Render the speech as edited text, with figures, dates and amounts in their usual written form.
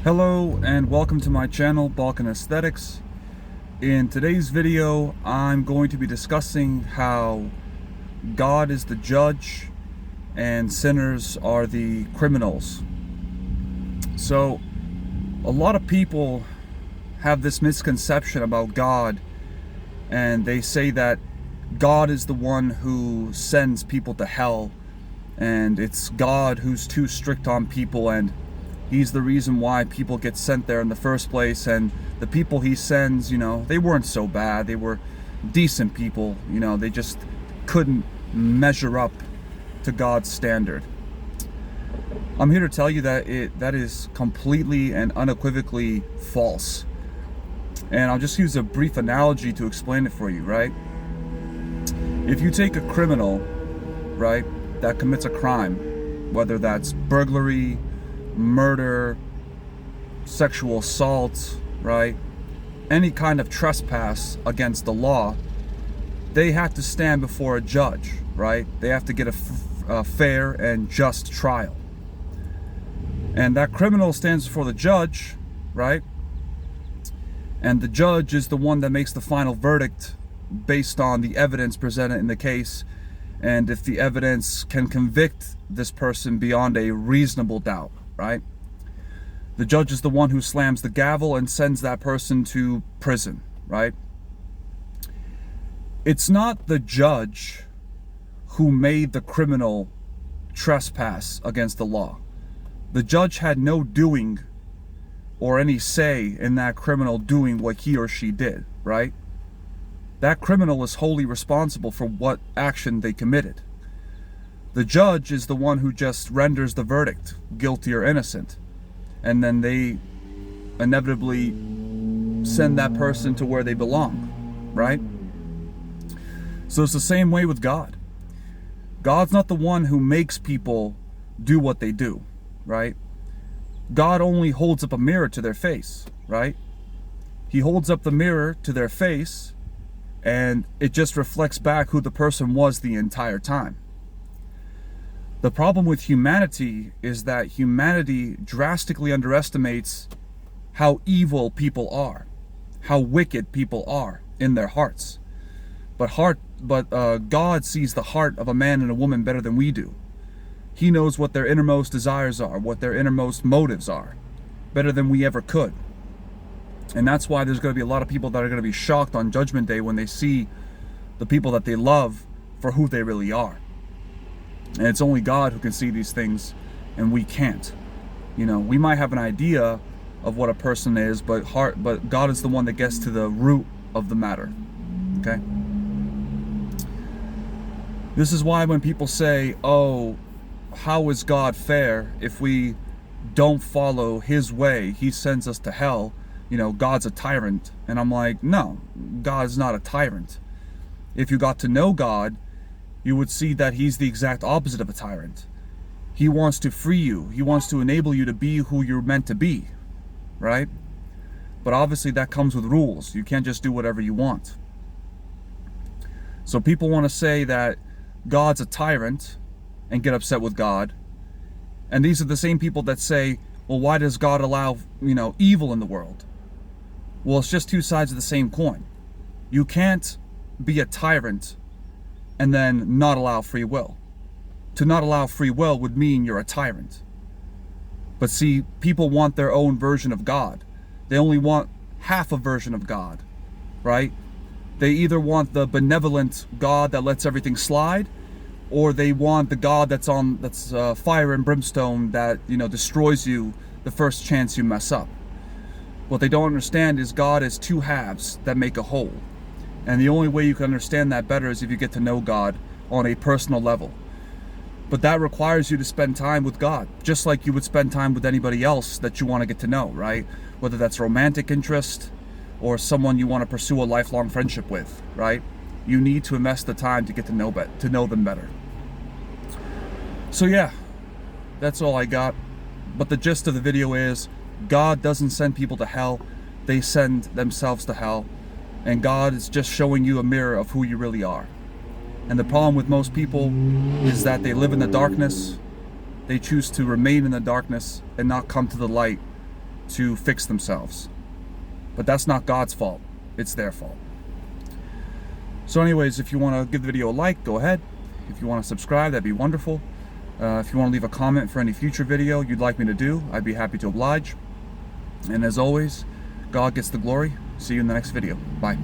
Hello and welcome to my channel, Balkan Aesthetics. In today's video, I'm going to be discussing how God is the judge and sinners are the criminals. So, a lot of people have this misconception about God, and they say that God is the one who sends people to hell, and it's God who's too strict on people, and He's the reason why people get sent there in the first place. And the people He sends, they weren't so bad. They were decent people. They just couldn't measure up to God's standard. I'm here to tell you that that is completely and unequivocally false. And I'll just use a brief analogy to explain it for you, right? If you take a criminal, right, that commits a crime, whether that's burglary, murder, sexual assault, right? Any kind of trespass against the law, they have to stand before a judge, right? They have to get a fair and just trial. And that criminal stands before the judge, right? And the judge is the one that makes the final verdict based on the evidence presented in the case, and if the evidence can convict this person beyond a reasonable doubt. Right? The judge is the one who slams the gavel and sends that person to prison, right? It's not the judge who made the criminal trespass against the law. The judge had no doing or any say in that criminal doing what he or she did, right? That criminal is wholly responsible for what action they committed. The judge is the one who just renders the verdict, guilty or innocent, and then they inevitably send that person to where they belong, right? So it's the same way with God. God's not the one who makes people do what they do, right? God only holds up a mirror to their face, right? He holds up the mirror to their face, and it just reflects back who the person was the entire time. The problem with humanity is that humanity drastically underestimates how evil people are, how wicked people are in their hearts. But God sees the heart of a man and a woman better than we do. He knows what their innermost desires are, what their innermost motives are, better than we ever could. And that's why there's going to be a lot of people that are going to be shocked on Judgment Day when they see the people that they love for who they really are. And it's only God who can see these things, and we can't. We might have an idea of what a person is, but God is the one that gets to the root of the matter. Okay? This is why when people say, "Oh, how is God fair if we don't follow His way? He sends us to hell. God's a tyrant." And I'm like, no, God's not a tyrant. If you got to know God, you would see that He's the exact opposite of a tyrant. He wants to free you. He wants to enable you to be who you're meant to be, right? But obviously that comes with rules. You can't just do whatever you want. So people want to say that God's a tyrant and get upset with God. And these are the same people that say, well, why does God allow, evil in the world? Well, it's just two sides of the same coin. You can't be a tyrant and then not allow free will. To not allow free will would mean you're a tyrant. But see, people want their own version of God. They only want half a version of God, right? They either want the benevolent God that lets everything slide, or they want the God that's fire and brimstone that destroys you the first chance you mess up. What they don't understand is God is two halves that make a whole. And the only way you can understand that better is if you get to know God on a personal level. But that requires you to spend time with God, just like you would spend time with anybody else that you want to get to know, right? Whether that's romantic interest or someone you want to pursue a lifelong friendship with, right? You need to invest the time to get to know them better. So yeah, that's all I got. But the gist of the video is, God doesn't send people to hell. They send themselves to hell. And God is just showing you a mirror of who you really are. And the problem with most people is that they live in the darkness. They choose to remain in the darkness and not come to the light to fix themselves. But that's not God's fault. It's their fault. So anyways, if you want to give the video a like, go ahead. If you want to subscribe, that'd be wonderful. If you want to leave a comment for any future video you'd like me to do, I'd be happy to oblige. And as always, God gets the glory. See you in the next video. Bye.